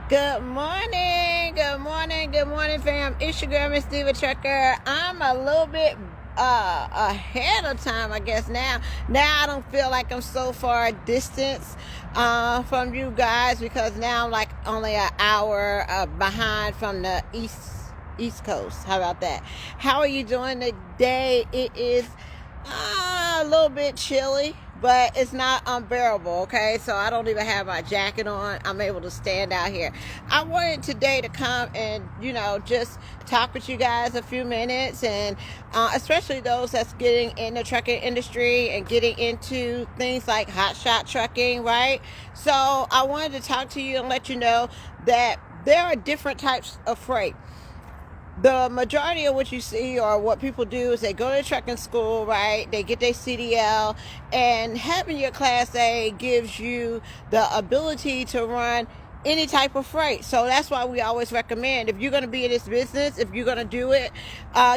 Good morning, fam. It's your girl, Miss Diva Trucker. I'm a little bit ahead of time, I guess now. Now I don't feel like I'm so far distance from you guys because now I'm like only an hour behind from the East Coast. How about that? How are you doing today? It is a little bit chilly, but it's not unbearable, okay? So I don't even have my jacket on. I'm able to stand out here. I wanted today to come and, just talk with you guys a few minutes, and especially those that's getting in the trucking industry and getting into things like Hotshot trucking, right? So I wanted to talk to you and let you know that there are different types of freight. The majority of what you see or what people do is they go to trucking school, right? They get their CDL, and having your Class A gives you the ability to run any type of freight. So that's why we always recommend, if you're going to be in this business, if you're going to do it,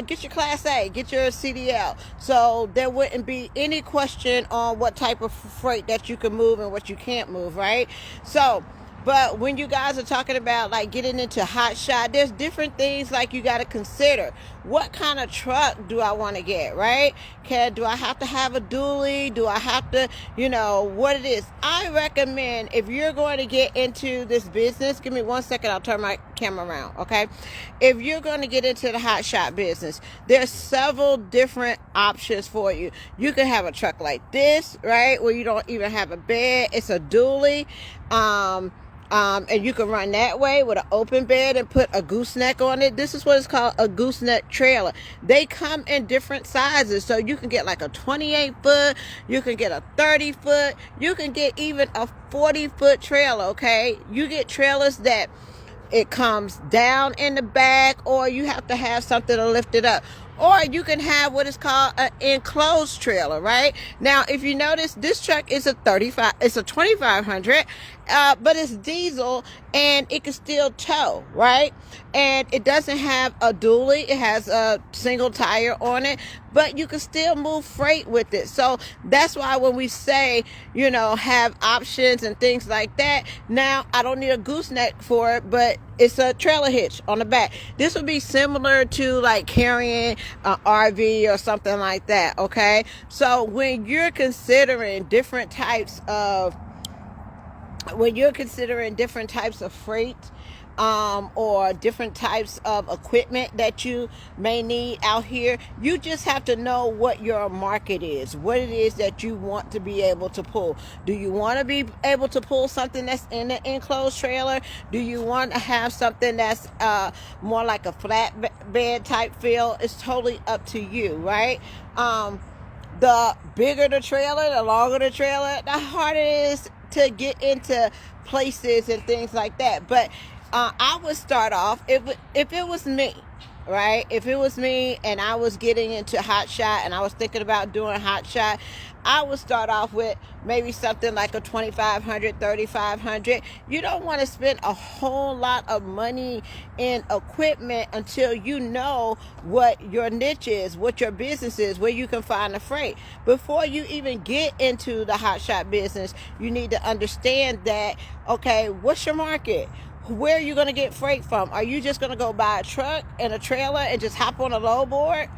get your Class A, get your CDL. So there wouldn't be any question on what type of freight that you can move and what you can't move, right? But when you guys are talking about like getting into Hotshot, there's different things like you got to consider. What kind of truck do I want to get, right? Do I have to have a dually? Do I have to, what it is? I recommend, if you're going to get into this business, give me 1 second, I'll turn my camera around, okay? If you're going to get into the Hotshot business, there's several different options for you. You can have a truck like this, right? Where you don't even have a bed. It's a dually. And you can run that way with an open bed and put a gooseneck on it. This is what is called a gooseneck trailer. They come in different sizes. So you can get like a 28-foot, you can get a 30-foot, you can get even a 40-foot trailer, okay? You get trailers that it comes down in the back, or you have to have something to lift it up. Or you can have what is called an enclosed trailer, right? Now, if you notice, this truck is it's a 2500, but it's diesel and it can still tow, right? And it doesn't have a dually. It has a single tire on it, but you can still move freight with it. So that's why when we say, have options and things like that, now I don't need a gooseneck for it, but it's a trailer hitch on the back. This would be similar to like carrying an RV or something like that, okay? So when you're considering different types of freight, or different types of equipment that you may need out here, you just have to know what your market is, what it is that you want to be able to pull. Do you want to be able to pull something that's in an enclosed trailer? Do you want to have something that's more like a flatbed type feel? It's totally up to you, right? The bigger the trailer, the longer the trailer, the harder it is to get into places and things like that. But I would start off, if it was me, right? If it was me and I was getting into Hotshot and I was thinking about doing Hotshot, I would start off with maybe something like a 2500, 3500. You don't want to spend a whole lot of money in equipment until you know what your niche is, what your business is, where you can find the freight. Before you even get into the Hotshot business, you need to understand that, okay, what's your market? Where are you going to get freight from? Are you just going to go buy a truck and a trailer and just hop on a load board?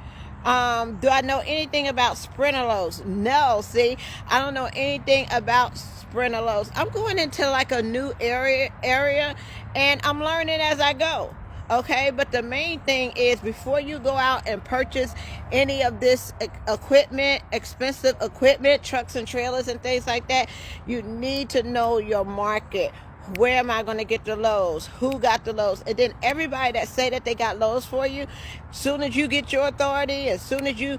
Do I know anything about sprinter loads? No, see, I don't know anything about sprinter loads. I'm going into like a new area and I'm learning as I go. Okay, but the main thing is, before you go out and purchase any of this equipment, expensive equipment, trucks and trailers and things like that, you need to know your market. Where am I going to get the loads? Who got the loads? And then everybody that say that they got loads for you, soon as you get your authority, as soon as you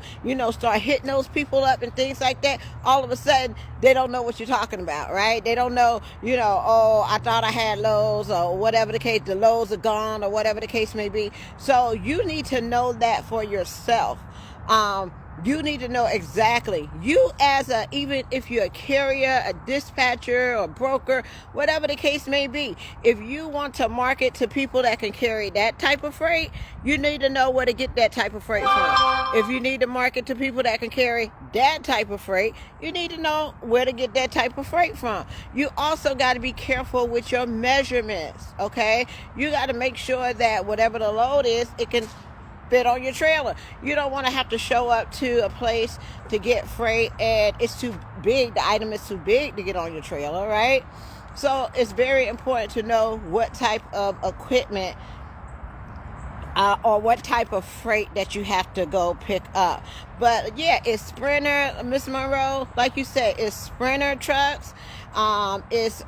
start hitting those people up and things like that, all of a sudden they don't know what you're talking about, right? They don't know, oh, I thought I had loads, or whatever the case, the loads are gone, or whatever the case may be. So you need to know that for yourself. You need to know exactly, you as a, even if you're a carrier, a dispatcher, or broker, whatever the case may be, if you want to market to people that can carry that type of freight, you need to know where to get that type of freight from. If you need to market to people that can carry that type of freight, you need to know where to get that type of freight from. You also got to be careful with your measurements, okay? You got to make sure that whatever the load is, it can fit on your trailer. You don't want to have to show up to a place to get freight and it's too big, the item is too big to get on your trailer, right? So it's very important to know what type of equipment or what type of freight that you have to go pick up. But yeah, it's Sprinter, Miss Monroe, like you said, it's Sprinter trucks. It's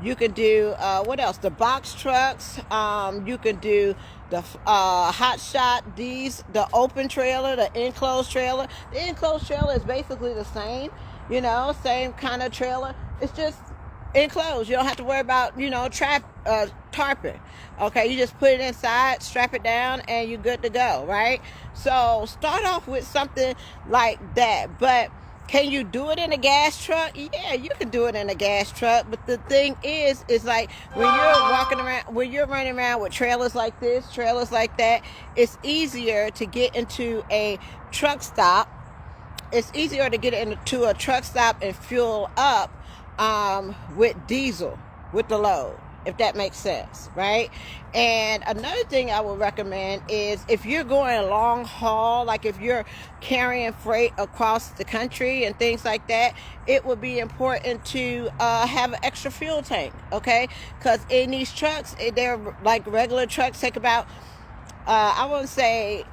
you can do what else? The box trucks. You can do the Hotshot, the open trailer, the enclosed trailer. The enclosed trailer is basically the same, same kind of trailer. It's just enclosed. You don't have to worry about, tarping. Okay, you just put it inside, strap it down, and you're good to go, right? So start off with something like that. But can you do it in a gas truck? Yeah, you can do it in a gas truck. But the thing is like when you're running around with trailers like this, trailers like that, it's easier to get into a truck stop. It's easier to get into a truck stop and fuel up with diesel, with the load, if that makes sense, right? And another thing I would recommend is if you're going long haul, like if you're carrying freight across the country and things like that, it would be important to have an extra fuel tank, okay? Because in these trucks, they're like regular trucks, take about, I wouldn't say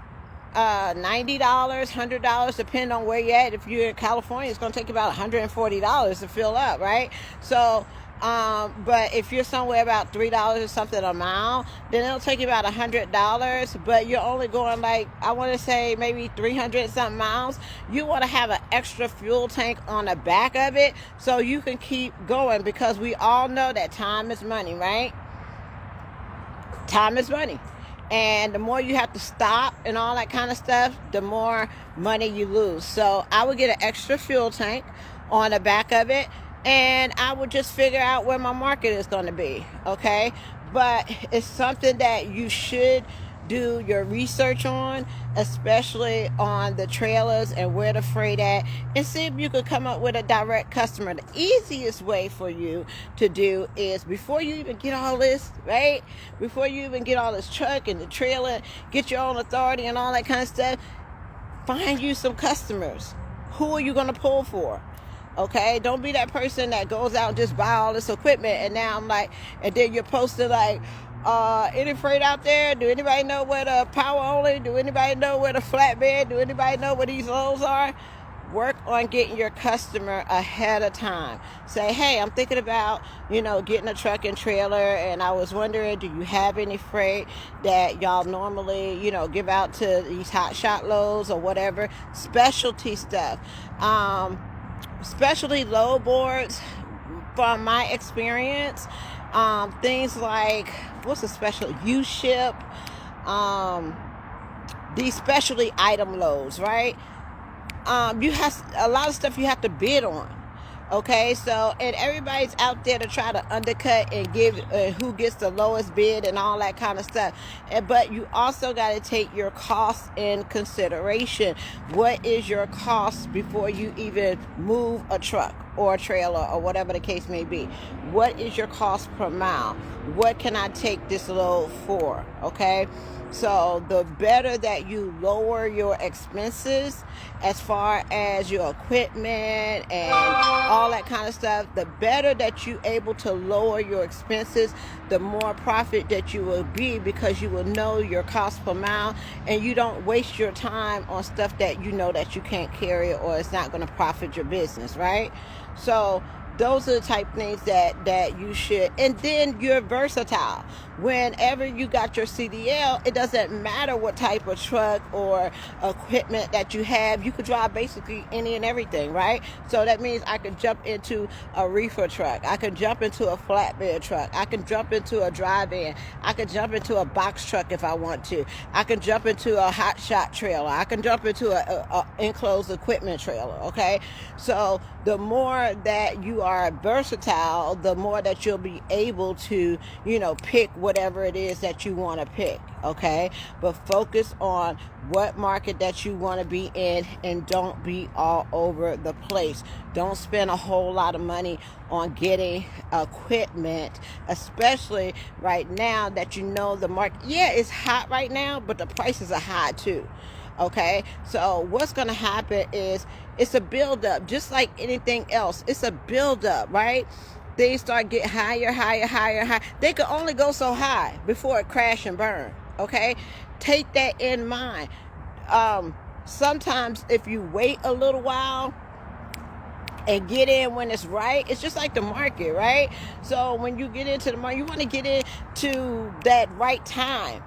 $90, $100, depending on where you're at. If you're in California, it's going to take about $140 to fill up, right? So, but if you're somewhere about $3 or something a mile, then it'll take you about $100, but you're only going like, I want to say maybe 300 something miles. You want to have an extra fuel tank on the back of it so you can keep going, because we all know that time is money, right? Time is money. And the more you have to stop and all that kind of stuff, the more money you lose. So I would get an extra fuel tank on the back of it, and I would just figure out where my market is going to be, okay? But it's something that you should do your research on, especially on the trailers and where the freight at, and see if you could come up with a direct customer. The easiest way for you to do is, before you even get all this, right? Before you even get all this truck and the trailer, get your own authority and all that kind of stuff, find you some customers. Who are you going to pull for? Okay, don't be that person that goes out and just buy all this equipment, and now I'm like, and then you're posted like, any freight out there? Do anybody know where the power only? Do anybody know where the flatbed? Do anybody know where these loads are? Work on getting your customer ahead of time. Say, hey, I'm thinking about, getting a truck and trailer, and I was wondering, do you have any freight that y'all normally, give out to these Hotshot loads or whatever? Specialty stuff. Specialty load boards, from my experience, things like, what's a special, U-ship, these specialty item loads, right? You have a lot of stuff you have to bid on. Okay, so, and everybody's out there to try to undercut and give who gets the lowest bid and all that kind of stuff. But you also got to take your costs in consideration. What is your cost before you even move a truck or a trailer or whatever the case may be? What is your cost per mile? What can I take this load for? Okay, so the better that you lower your expenses as far as your equipment and all that kind of stuff, the better that you're able to lower your expenses, the more profit that you will be, because you will know your cost per mile, and you don't waste your time on stuff that you know that you can't carry or it's not going to profit your business, right? So those are the type of things that you should, and then you're versatile. whenever you got your CDL, it doesn't matter what type of truck or equipment that you have. You could drive basically any and everything, right? So that means I could jump into a reefer truck. I could jump into a flatbed truck. I can jump into a drive-in. I could jump into a box truck if I want to. I can jump into a Hotshot trailer. I can jump into a enclosed equipment trailer, okay? So the more that you are versatile, the more that you'll be able to, pick whatever it is that you want to pick, okay? But focus on what market that you want to be in, and don't be all over the place. Don't spend a whole lot of money on getting equipment, especially right now that the market, it's hot right now, but the prices are high too. Okay, so what's going to happen is it's a buildup, just like anything else. It's a buildup, right? Things start getting higher. They can only go so high before it crash and burn. Okay, take that in mind. Sometimes if you wait a little while and get in when it's right, it's just like the market, right? So when you get into the market, you want to get into that right time,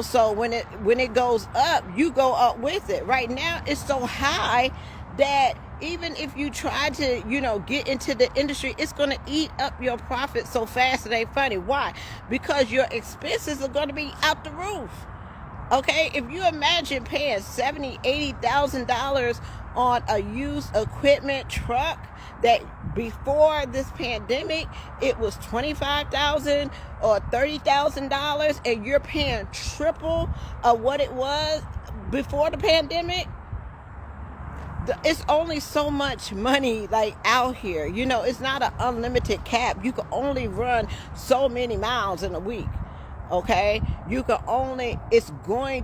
so when it goes up, you go up with it. Right now it's so high that even if you try to get into the industry, it's going to eat up your profit so fast it ain't funny. Why? Because your expenses are going to be out the roof. Okay, if you imagine paying $70,000, $80,000 on a used equipment truck that before this pandemic it was $25,000 or $30,000, and you're paying triple of what it was before the pandemic, it's only so much money out here. It's not an unlimited cap. You can only run so many miles in a week. Okay, it's going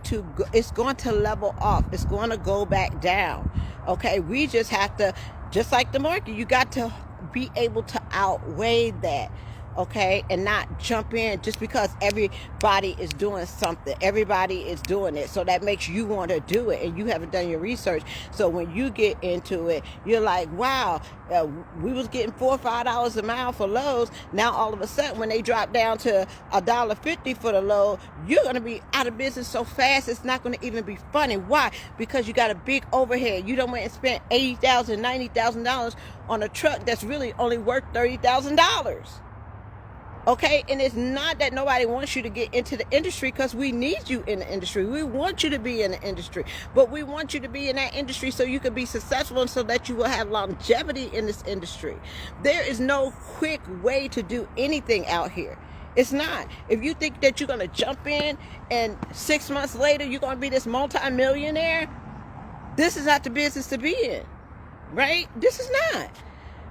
to level off. It's going to go back down. Okay, we just have to, just like the market, you got to be able to outweigh that. Okay, and not jump in just because everybody is doing something. Everybody is doing it, so that makes you want to do it, and you haven't done your research. So when you get into it, you're like, wow, we was getting $4 or $5 a mile for loads. Now all of a sudden, when they drop down to $1.50 for the load, you're gonna be out of business so fast it's not gonna even be funny. Why? Because you got a big overhead. You don't want to spend $80,000, $90,000 on a truck that's really only worth $30,000. Okay, and it's not that nobody wants you to get into the industry, because we need you in the industry. We want you to be in the industry, but we want you to be in that industry so you can be successful and so that you will have longevity in this industry. There is no quick way to do anything out here. It's not. If you think that you're going to jump in and 6 months later you're going to be this multi-millionaire, this is not the business to be in, right? This is not.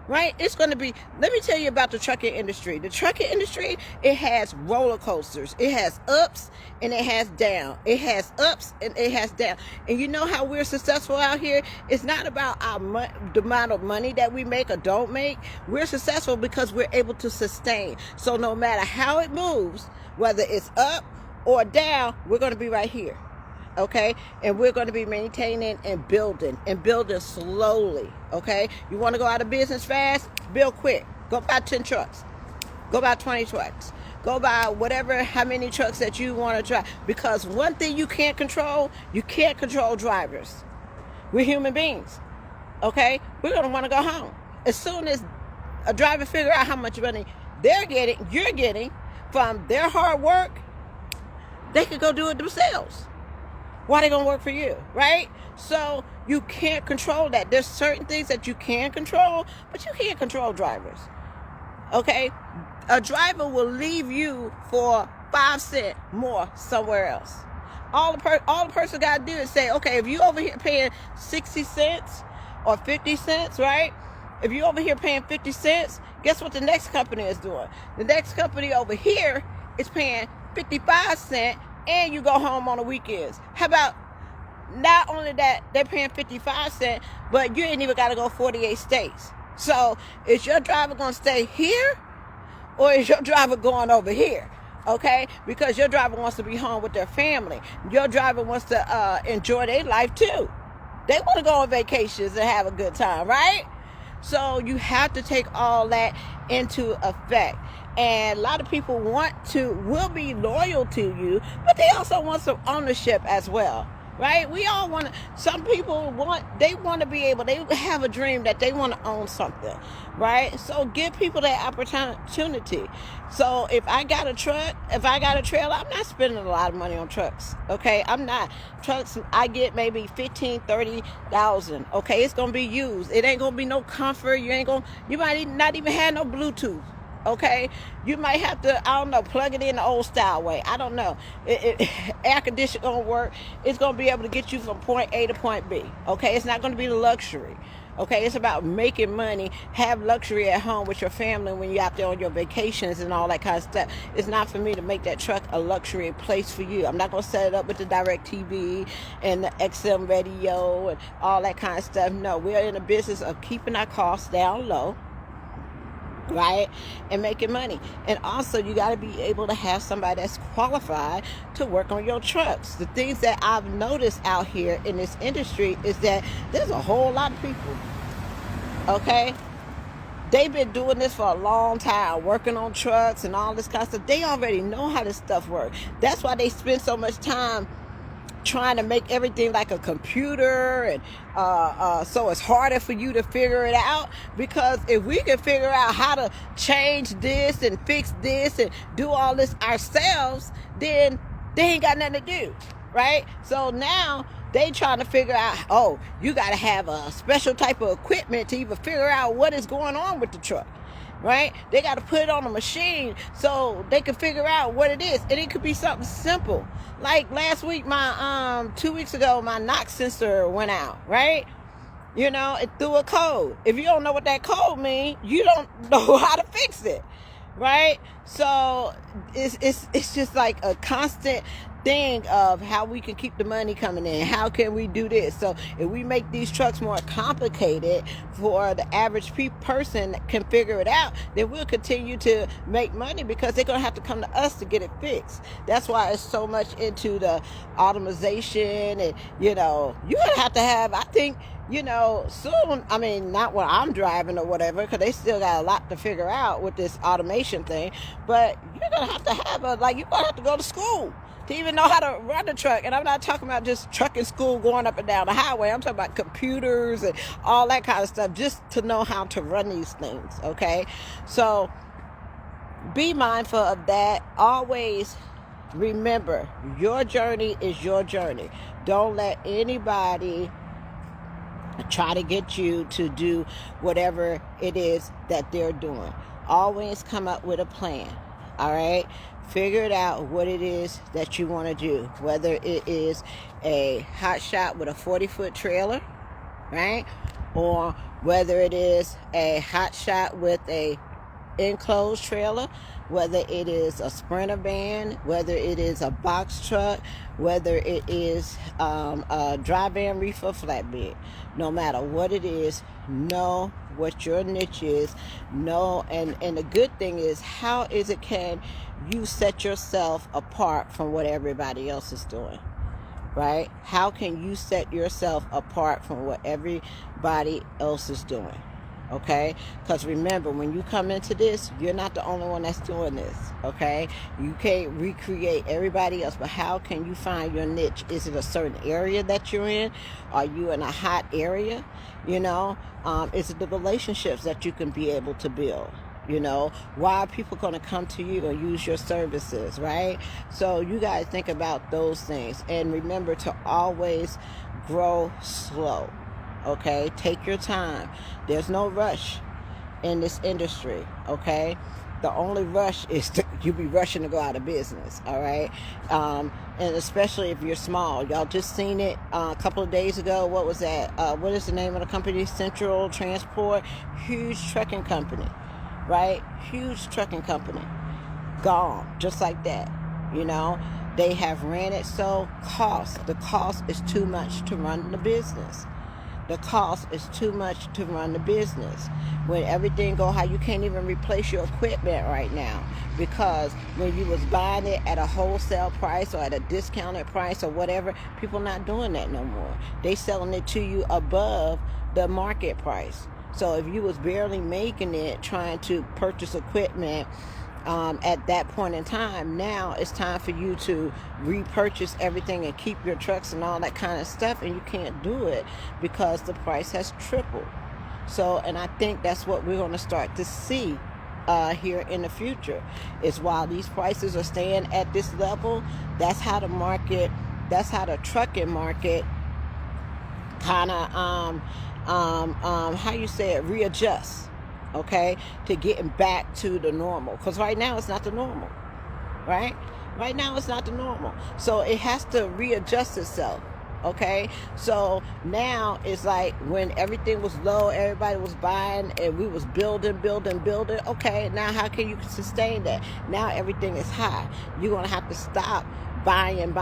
Right? It's going to be, let me tell you about the trucking industry. The trucking industry, it has roller coasters. It has ups and it has down. It has ups and it has down. And you know how we're successful out here? It's not about the amount of money that we make or don't make. We're successful because we're able to sustain. So no matter how it moves, whether it's up or down, we're going to be right here. Okay, and we're going to be maintaining and building slowly. Okay, you want to go out of business fast? Build quick. Go buy 10 trucks. Go buy 20 trucks. Go buy how many trucks that you want to drive. Because one thing you can't control drivers. We're human beings. Okay, we're going to want to go home. As soon as a driver figure out how much money you're getting from their hard work, they could go do it themselves. Why they gonna work for you, right? So you can't control that. There's certain things that you can control, but you can't control drivers. Okay, a driver will leave you for 5 cents more somewhere else. All the person got to do is say, okay, if you over here paying 60 cents or 50 cents, right? If you over here paying 50 cents, guess what the next company is doing? The next company over here is paying 55 cents. And you go home on the weekends. How about not only that they're paying 55 cents, but you ain't even got to go 48 states. So is your driver going to stay here, or is your driver going over here? Okay, because your driver wants to be home with their family. Your driver wants to enjoy their life too. They want to go on vacations and have a good time, right? So you have to take all that into effect. And a lot of people will be loyal to you, but they also want some ownership as well. Right? We all want to, some people want to be able, they have a dream that they want to own something, right? So give people that opportunity. So if I got a trailer, I'm not spending a lot of money on trucks, okay? I'm not. Trucks, I get maybe 15, 30,000, okay? It's going to be used. It ain't going to be no comfort. You might not even have no Bluetooth. Okay, you might have to, I don't know, plug it in the old style way. I don't know. Air conditioning gonna work. It's gonna be able to get you from point A to point B. Okay, it's not gonna be the luxury. Okay, it's about making money, have luxury at home with your family when you're out there on your vacations and all that kind of stuff. It's not for me to make that truck a luxury place for you. I'm not gonna set it up with the direct TV and the XM radio and all that kind of stuff. No, we're in the business of keeping our costs down low, right, and making money. And also you got to be able to have somebody that's qualified to work on your trucks. The things that I've noticed out here in this industry is that there's a whole lot of people, okay, they've been doing this for a long time, working on trucks and all this kind of stuff. They already know how this stuff works. That's why they spend so much time trying to make everything like a computer, and so it's harder for you to figure it out. Because if we can figure out how to change this and fix this and do all this ourselves, then they ain't got nothing to do, right? So now they trying to figure out, oh, you got to have a special type of equipment to even figure out what is going on with the truck, right? They got to put it on a machine so they can figure out what it is. And it could be something simple. Like last week, 2 weeks ago, my knock sensor went out, right? You know, it threw a code. If you don't know what that code means, you don't know how to fix it, right? So it's just like a constant thing of how we can keep the money coming in. How can we do this? So if we make these trucks more complicated for the average person that can figure it out, then we'll continue to make money, because they're going to have to come to us to get it fixed. That's why it's so much into the automation. And you're going to have, I think, soon, I mean, not when I'm driving or whatever, because they still got a lot to figure out with this automation thing, but you're going to have you're going to have to go to school to even know how to run the truck. And I'm not talking about just trucking school going up and down the highway. I'm talking about computers and all that kind of stuff, just to know how to run these things, okay? So be mindful of that. Always remember, your journey is your journey. Don't let anybody try to get you to do whatever it is that they're doing. Always come up with a plan, all right? Figure it out what it is that you want to do, whether it is a Hotshot with a 40-foot trailer, right? Or whether it is a Hotshot with a enclosed trailer, whether it is a Sprinter van, whether it is a box truck, whether it is a dry van reefer flatbed. No matter what it is, know what your niche is. Know, and the good thing is, how can you set yourself apart from what everybody else is doing, right? How can you set yourself apart from what everybody else is doing? Okay, because remember, when you come into this, you're not the only one that's doing this, okay? You can't recreate everybody else, but how can you find your niche? Is it a certain area that you're in? Are you in a hot area? Is it the relationships that you can be able to build? Why are people going to come to you and use your services, right? So you guys think about those things, and remember to always grow slow. Okay, take your time. There's no rush in this industry, okay? The only rush is you be rushing to go out of business, all right? And especially if you're small. Y'all just seen it a couple of days ago. What was that? What is the name of the company? Central Transport. Huge trucking company, right? Huge trucking company. Gone, just like that, They have ran it so the cost is too much to run the business. The cost is too much to run the business. When everything go high, you can't even replace your equipment right now, because when you was buying it at a wholesale price or at a discounted price or whatever, people not doing that no more. They selling it to you above the market price, So if you was barely making it, trying to purchase equipment at that point in time, now it's time for you to repurchase everything and keep your trucks and all that kind of stuff, and you can't do it because the price has tripled. So, and I think that's what we're going to start to see here in the future, is while these prices are staying at this level, that's how the trucking market kind of how you say it, readjusts, okay, to getting back to the normal. Because right now it's not the normal, right? Right now it's not the normal. So it has to readjust itself. Okay, so now it's like when everything was low, everybody was buying and we was building. Okay, now how can you sustain that? Now everything is high. You're going to have to stop buying.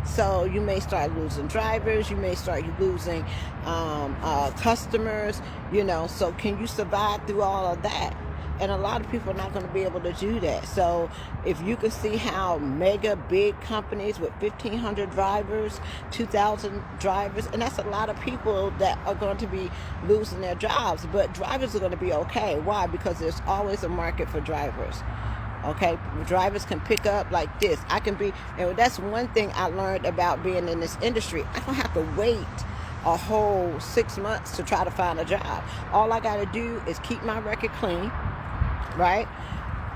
So you may start losing drivers. You may start losing customers, so can you survive through all of that? And a lot of people are not going to be able to do that. So if you can see how mega big companies with 1,500 drivers, 2,000 drivers, and that's a lot of people that are going to be losing their jobs. But drivers are going to be okay. Why? Because there's always a market for drivers. Okay, drivers can pick up like this. And that's one thing I learned about being in this industry. I don't have to wait a whole 6 months to try to find a job. All I got to do is keep my record clean, right?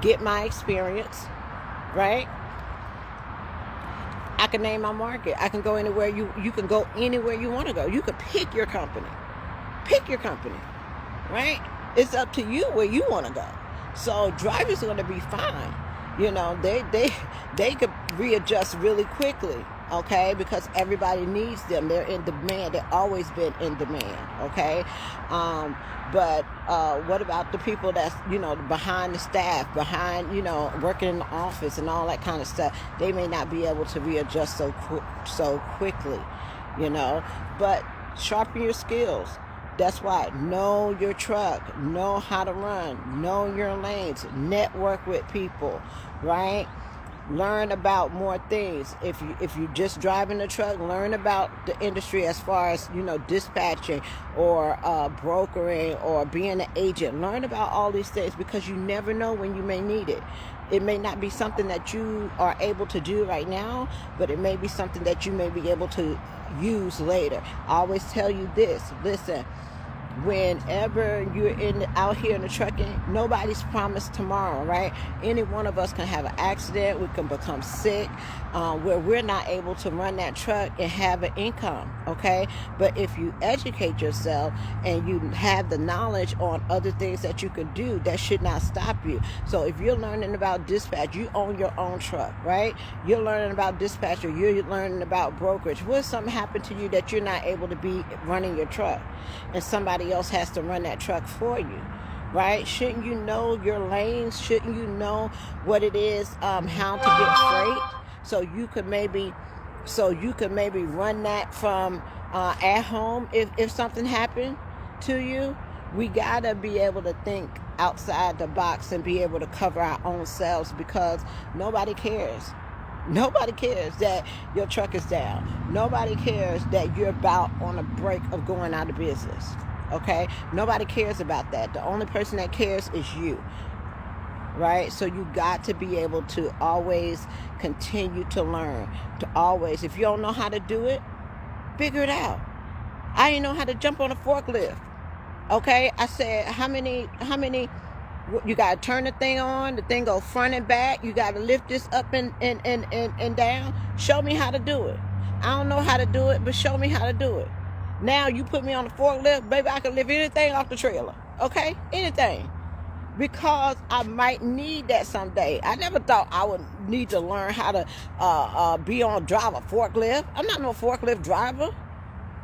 Get my experience, right? I can name my market. I can go anywhere. You can go anywhere you want to go. You can pick your company, right? It's up to you where you want to go. So drivers are going to be fine. They could readjust really quickly, okay, because everybody needs them. They're in demand. They've always been in demand, okay. But what about the people that's behind the staff, behind working in the office and all that kind of stuff? They may not be able to readjust so quickly, But sharpen your skills. That's why know your truck, know how to run, know your lanes, network with people, right? Learn about more things. If you just driving the truck, learn about the industry as far as dispatching or brokering or being an agent. Learn about all these things, because you never know when you may need it. It may not be something that you are able to do right now, but it may be something that you may be able to use later. I always tell you this, listen, whenever you're out here in the trucking, nobody's promised tomorrow, right? Any one of us can have an accident. We can become sick, where we're not able to run that truck and have an income, okay? But if you educate yourself and you have the knowledge on other things that you can do, that should not stop you. So if you're learning about dispatch, you own your own truck, right? You're learning about dispatch, or you're learning about brokerage. What if something happened to you that you're not able to be running your truck, and somebody else has to run that truck for you, right? Shouldn't you know your lanes? Shouldn't you know what it is, how to get freight, so you could maybe run that from at home if something happened to you? We gotta be able to think outside the box and be able to cover our own selves, because nobody cares. Nobody cares that your truck is down. Nobody cares that you're about on the brink of going out of business. Okay? Nobody cares about that. The only person that cares is you. Right? So you got to be able to always continue to learn. If you don't know how to do it, figure it out. I didn't know how to jump on a forklift. Okay? I said, how many you got to turn the thing on, the thing go front and back, you got to lift this up and down. Show me how to do it. I don't know how to do it, but show me how to do it. Now you put me on the forklift, baby, I can lift anything off the trailer, okay? Anything. Because I might need that someday. I never thought I would need to learn how to drive a forklift. I'm not no forklift driver.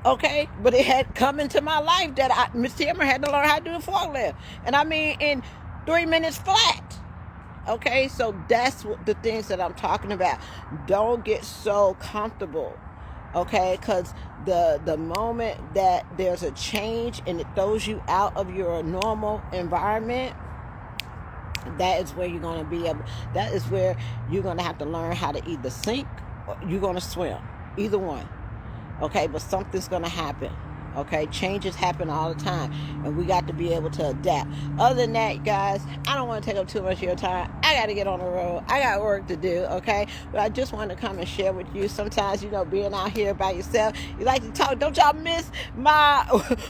Okay, but it had come into my life that Miss Timmer had to learn how to do a forklift, and I mean in 3 minutes flat. Okay, so that's the things that I'm talking about. Don't get so comfortable, okay? Because the moment that there's a change and it throws you out of your normal environment, that is where you're going to be able. That is where you're going to have to learn how to either sink or you're going to swim. Either one. Okay, but something's going to happen. Okay, changes happen all the time, and we got to be able to adapt. Other than that, guys, I don't want to take up too much of your time. I got to get on the road. I got work to do, okay? But I just want to come and share with you. Sometimes, being out here by yourself, you like to talk. Don't y'all miss my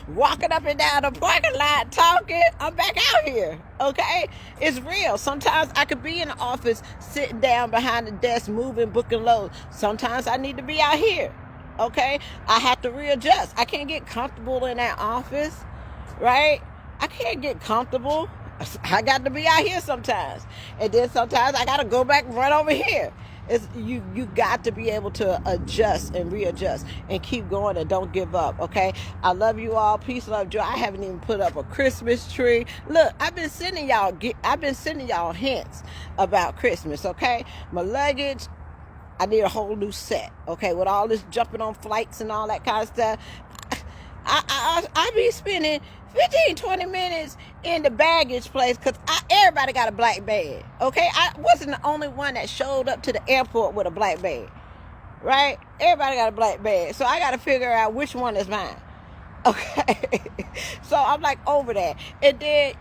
walking up and down the parking lot talking? I'm back out here, okay? It's real. Sometimes I could be in the office sitting down behind the desk, moving, booking loads. Sometimes I need to be out here. Okay, I have to readjust. I can't get comfortable in that office, right? I can't get comfortable. I got to be out here sometimes, and then sometimes I got to go back and run over here. It's you got to be able to adjust and readjust and keep going and don't give up. Okay, I love you all. Peace, love, joy. I haven't even put up a Christmas tree. Look, I've been sending y'all hints about Christmas. Okay, my luggage, I need a whole new set, okay, with all this jumping on flights and all that kind of stuff. I be spending 15, 20 minutes in the baggage place because everybody got a black bag, okay? I wasn't the only one that showed up to the airport with a black bag, right? Everybody got a black bag, so I got to figure out which one is mine, okay? So I'm like over that. And then,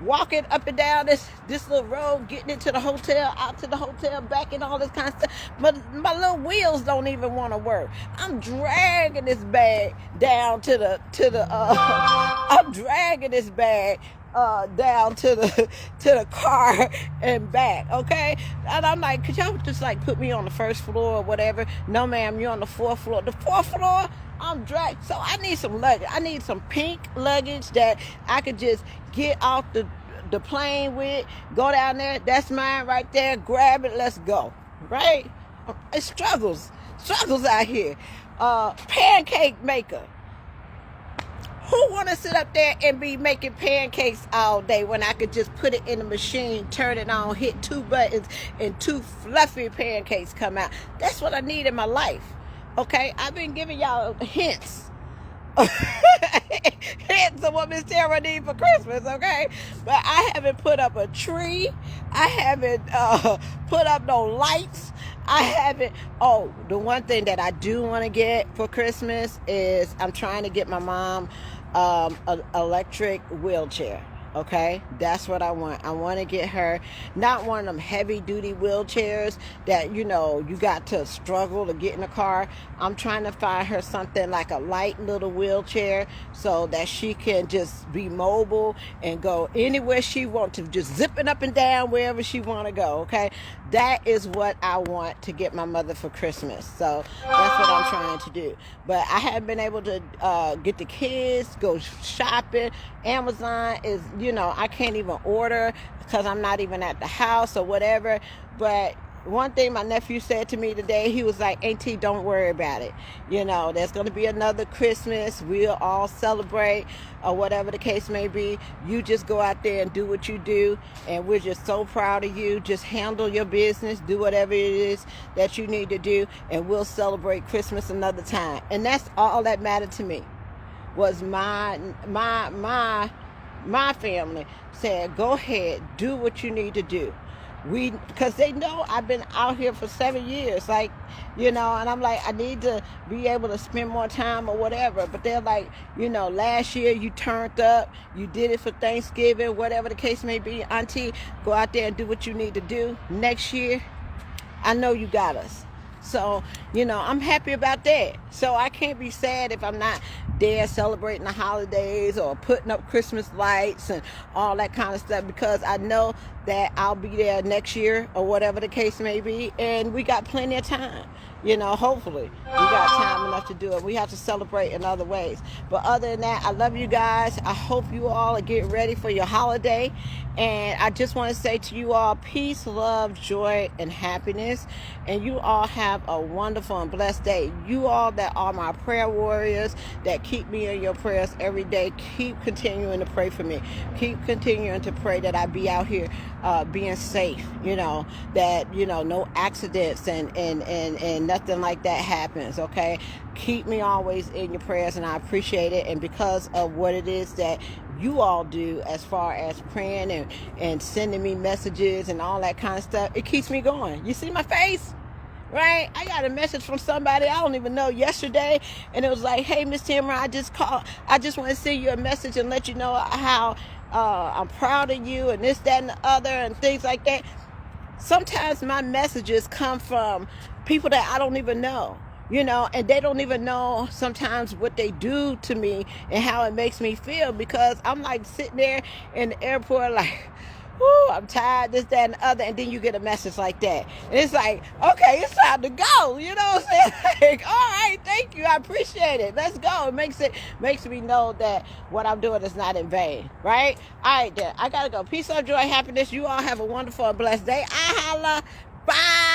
walking up and down this little road, getting into the hotel, out to the hotel, back and all this kind of stuff. But my little wheels don't even want to work. I'm dragging this bag down I'm dragging this bag down to the car and back, okay? And I'm like, could y'all just put me on the first floor or whatever? No, ma'am, you're on the fourth floor. The fourth floor, I'm dragged. So I need some luggage. I need some pink luggage that I could just get off the plane with, go down there. That's mine right there. Grab it. Let's go. Right? It's struggles out here. Pancake maker. Who want to sit up there and be making pancakes all day when I could just put it in the machine, turn it on, hit 2 buttons, and 2 fluffy pancakes come out? That's what I need in my life. Okay? I've been giving y'all hints. Hints of what Miss Tara needs for Christmas, okay? But I haven't put up a tree. I haven't put up no lights. I haven't. Oh, the one thing that I do want to get for Christmas is I'm trying to get my mom an electric wheelchair. Okay, that's what I want. I want to get her not one of them heavy duty wheelchairs that you got to struggle to get in the car. I'm trying to find her something like a light little wheelchair so that she can just be mobile and go anywhere she wants to, just zipping up and down wherever she want to go. Okay, that is what I want to get my mother for Christmas. So that's what I'm trying to do. But I haven't been able to get the kids, go shopping. Amazon is, I can't even order because I'm not even at the house or whatever. But one thing my nephew said to me today, he was like, Auntie, don't worry about it. There's going to be another Christmas. We'll all celebrate or whatever the case may be. You just go out there and do what you do. And we're just so proud of you. Just handle your business. Do whatever it is that you need to do. And we'll celebrate Christmas another time. And that's all that mattered to me. Was my family said, go ahead, do what you need to do. Because they know I've been out here for 7 years, and I'm like, I need to be able to spend more time or whatever. But they're like, last year you turned up, you did it for Thanksgiving, whatever the case may be. Auntie, go out there and do what you need to do. Next year, I know you got us. So, I'm happy about that. So I can't be sad if I'm not there celebrating the holidays or putting up Christmas lights and all that kind of stuff, because I know that I'll be there next year or whatever the case may be. And we got plenty of time. Hopefully we got time enough to do it. We have to celebrate in other ways. But other than that, I love you guys. I hope you all are getting ready for your holiday. And I just want to say to you all, peace, love, joy, and happiness. And you all have a wonderful and blessed day. You all that are my prayer warriors, that keep me in your prayers every day, keep continuing to pray for me. Keep continuing to pray that I be out here being safe, that, no accidents and nothing like that happens, okay? Keep me always in your prayers, and I appreciate it. And because of what it is that you all do as far as praying and sending me messages and all that kind of stuff, it keeps me going. You see my face? right? I got a message from somebody I don't even know yesterday, and it was like, hey, Miss Tamara, I just want to send you a message and let you know how I'm proud of you and this, that, and the other, and things like that. Sometimes my messages come from people that I don't even know, and they don't even know sometimes what they do to me and how it makes me feel, because I'm like sitting there in the airport like, whoo, I'm tired, this, that, and the other, and then you get a message like that. And it's like, okay, it's time to go. You know what I'm saying? Like, all right, thank you. I appreciate it. Let's go. It makes me know that what I'm doing is not in vain, right? All right, then. I got to go. Peace, love, joy, happiness. You all have a wonderful and blessed day. I holla. Bye.